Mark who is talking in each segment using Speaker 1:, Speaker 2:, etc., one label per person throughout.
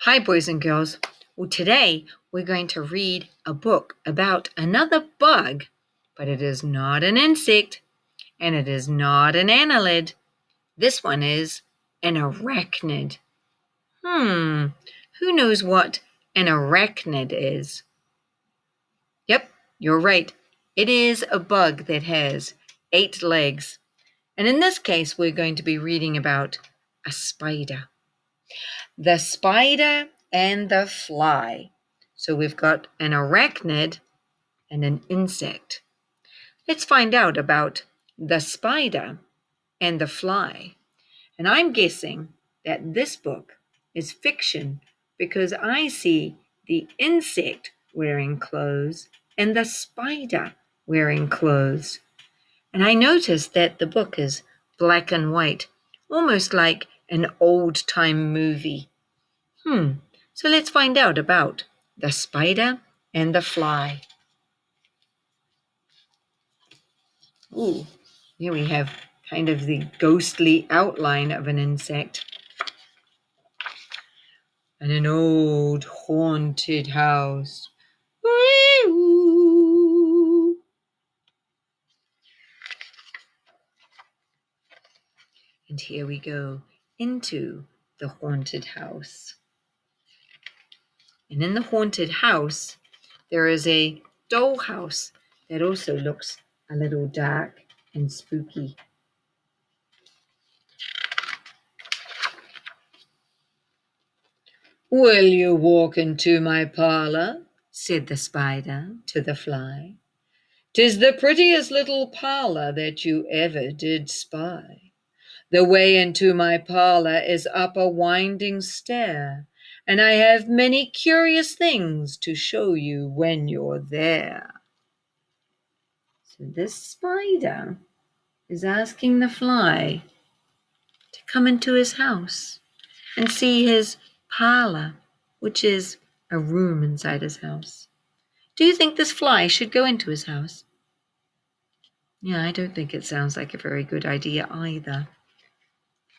Speaker 1: Hi, boys and girls. Well, today we're going to read a book about another bug, but it is not an insect and it is not an annelid. This one is an arachnid. Who knows what an arachnid is? Yep, you're right. It is a bug that has 8 legs. And in this case, we're going to be reading about a spider. The spider and the fly. So we've got an arachnid and an insect. Let's find out about the spider and the fly. And I'm guessing that this book is fiction because I see the insect wearing clothes and the spider wearing clothes. And I noticed that the book is black and white, almost like an old-time movie. So let's find out about the spider and the fly. Ooh, here we have kind of the ghostly outline of an insect. And an old haunted house. And here we go into the haunted house. And in the haunted house, there is a dollhouse that also looks a little dark and spooky. "Will you walk into my parlor?" said the spider to the fly. "'Tis the prettiest little parlor that you ever did spy. The way into my parlor is up a winding stair, and I have many curious things to show you when you're there." So this spider is asking the fly to come into his house and see his parlor, which is a room inside his house. Do you think this fly should go into his house? Yeah, I don't think it sounds like a very good idea either.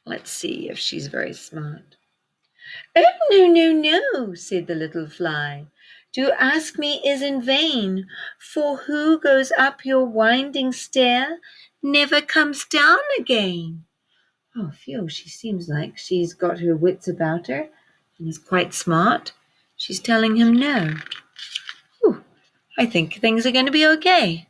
Speaker 1: Let's see if she's very smart. "Oh, no, no, no," said the little fly. "To ask me is in vain, for who goes up your winding stair never comes down again." Oh, phew, she seems like she's got her wits about her and is quite smart. She's telling him no. Whew, I think things are going to be okay.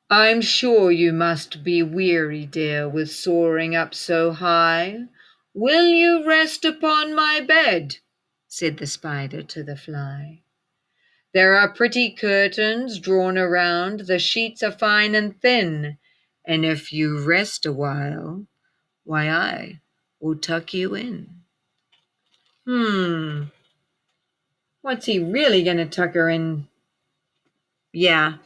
Speaker 1: "I'm sure you must be weary, dear, with soaring up so high. Will you rest upon my bed?" said the spider to the fly. "There are pretty curtains drawn around, the sheets are fine and thin, and if you rest a while, why, I will tuck you in." What's he really going to tuck her in? Yeah,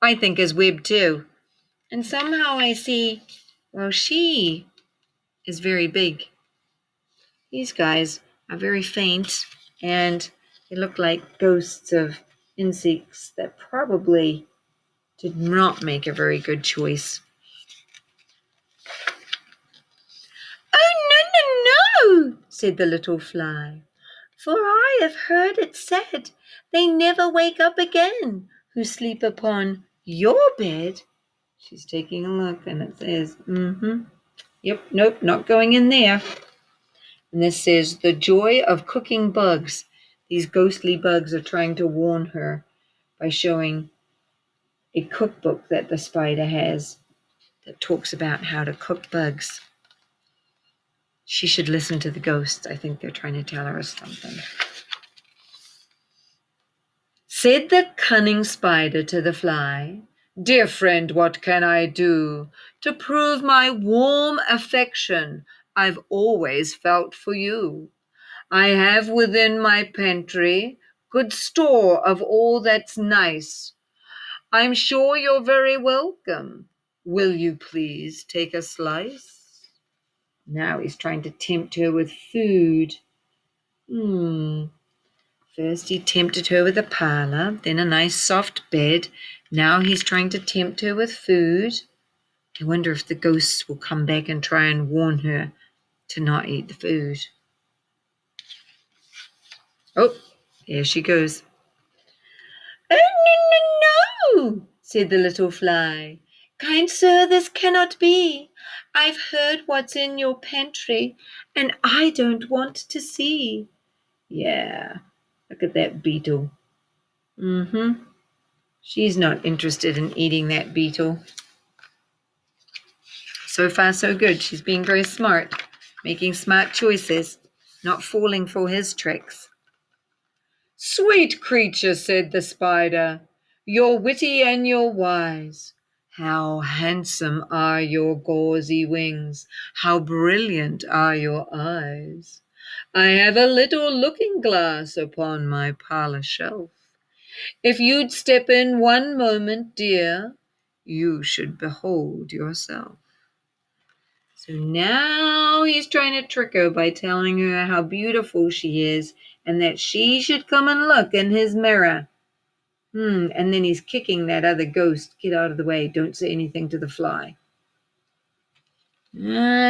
Speaker 1: I think his web too. And somehow I see, well, she is very big. These guys are very faint and they look like ghosts of insects that probably did not make a very good choice. "Oh, no, no, no," said the little fly, "for I have heard it said they never wake up again who sleep upon your bed." She's taking a look and it says, yep, nope, not going in there. And this says, "The joy of cooking bugs." These ghostly bugs are trying to warn her by showing a cookbook that the spider has that talks about how to cook bugs. She should listen to the ghosts. I think they're trying to tell her something. Said the cunning spider to the fly, "Dear friend, what can I do to prove my warm affection I've always felt for you? I have within my pantry good store of all that's nice. I'm sure you're very welcome. Will you please take a slice?" Now he's trying to tempt her with food. First he tempted her with a parlor, then a nice soft bed. Now he's trying to tempt her with food. I wonder if the ghosts will come back and try and warn her to not eat the food. Oh, here she goes. "Oh, no, no, no," said the little fly. "Kind sir, this cannot be. I've heard what's in your pantry, and I don't want to see." Yeah, look at that beetle. She's not interested in eating that beetle. So far, so good. She's being very smart, making smart choices, not falling for his tricks. "Sweet creature," said the spider, "you're witty and you're wise. How handsome are your gauzy wings, how brilliant are your eyes. I have a little looking glass upon my parlor shelf. If you'd step in one moment, dear, you should behold yourself." So now he's trying to trick her by telling her how beautiful she is and that she should come and look in his mirror. And then he's kicking that other ghost. "Get out of the way. Don't say anything to the fly."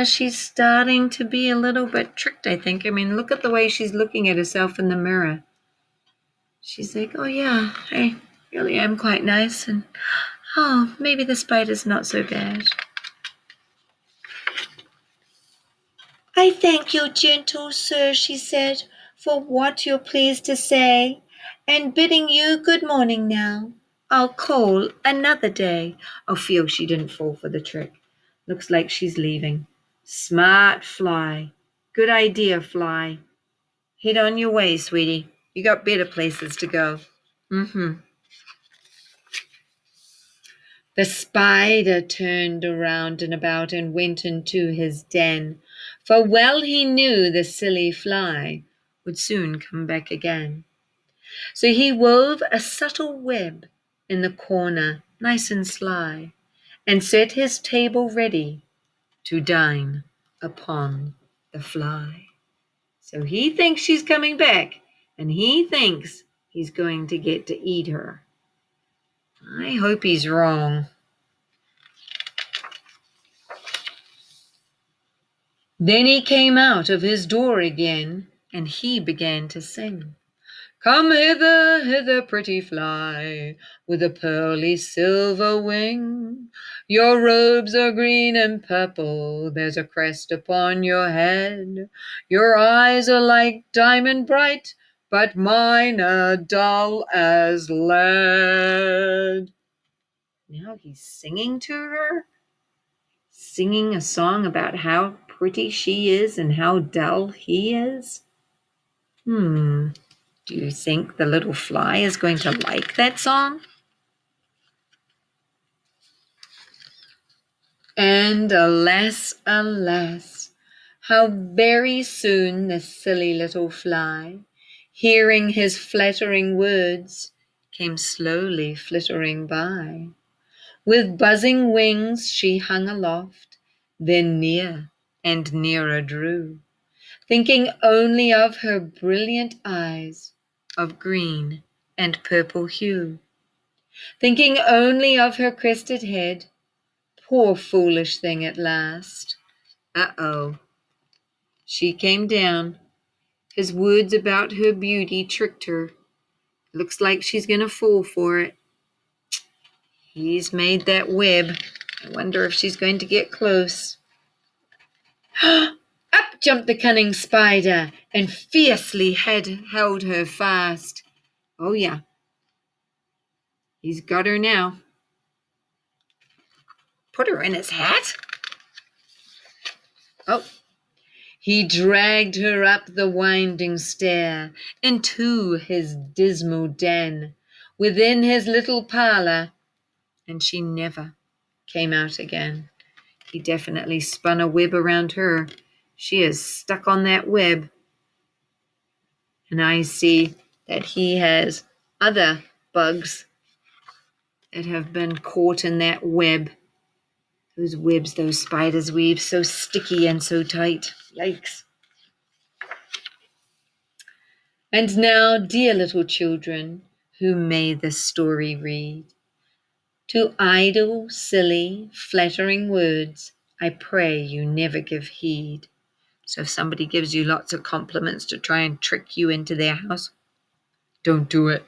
Speaker 1: She's starting to be a little bit tricked, I think. I mean, look at the way she's looking at herself in the mirror. She's like, "Oh, yeah, I really am quite nice. And, oh, maybe the spider's not so bad." "I thank you, gentle sir," she said, "for what you're pleased to say, and bidding you good morning now. I'll call another day." Oh, feel she didn't fall for the trick. Looks like she's leaving. Smart fly. Good idea, fly. Head on your way, sweetie. You got better places to go. The spider turned around and about and went into his den, for well he knew the silly fly would soon come back again. So he wove a subtle web in the corner, nice and sly, and set his table ready to dine upon the fly. So he thinks she's coming back, and he thinks he's going to get to eat her. I hope he's wrong. Then he came out of his door again, and he began to sing. "Come hither, hither, pretty fly, with a pearly silver wing. Your robes are green and purple, there's a crest upon your head. Your eyes are like diamond bright, but mine are dull as lead." Now he's singing to her, singing a song about how pretty she is and how dull he is. Do you think the little fly is going to like that song? And alas, alas, how very soon the silly little fly, hearing his flattering words, came slowly flittering by. With buzzing wings she hung aloft, then near and nearer drew, thinking only of her brilliant eyes of green and purple hue, thinking only of her crested head. Poor foolish thing at last. Uh-oh. She came down. His words about her beauty tricked her. Looks like she's going to fall for it. He's made that web. I wonder if she's going to get close. Up jumped the cunning spider and fiercely held her fast. Oh, yeah. He's got her now. Put her in his hat? Oh. He dragged her up the winding stair into his dismal den within his little parlor, and she never came out again. He definitely spun a web around her. She is stuck on that web. And I see that he has other bugs that have been caught in that web. Those webs those spiders weave, so sticky and so tight. Yikes. And now, dear little children, who may this story read, to idle, silly, flattering words, I pray you never give heed. So if somebody gives you lots of compliments to try and trick you into their house, don't do it.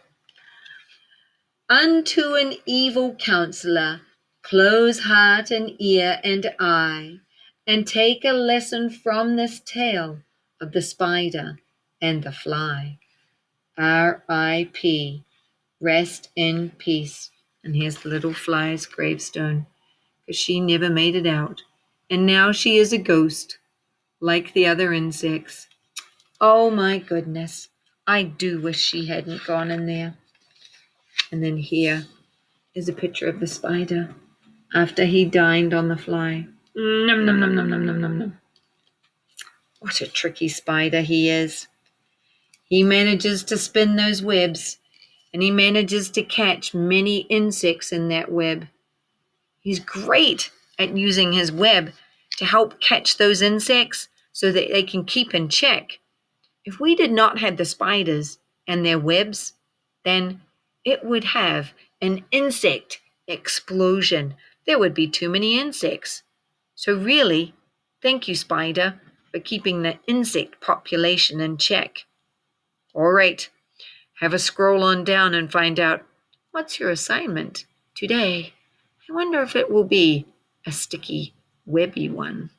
Speaker 1: Unto an evil counselor, close heart and ear and eye, and take a lesson from this tale of the spider and the fly. R.I.P. Rest in peace. And here's the little fly's gravestone, because she never made it out. And now she is a ghost, like the other insects. Oh my goodness. I do wish she hadn't gone in there. And then here is a picture of the spider after he dined on the fly. Num, num, num, num, num, num, num, num. What a tricky spider he is. He manages to spin those webs, and he manages to catch many insects in that web. He's great at using his web to help catch those insects so that they can keep in check. If we did not have the spiders and their webs, then it would have an insect explosion. There would be too many insects. So really, thank you, spider, for keeping the insect population in check. All right, have a scroll on down and find out what's your assignment today. I wonder if it will be a sticky, webby one.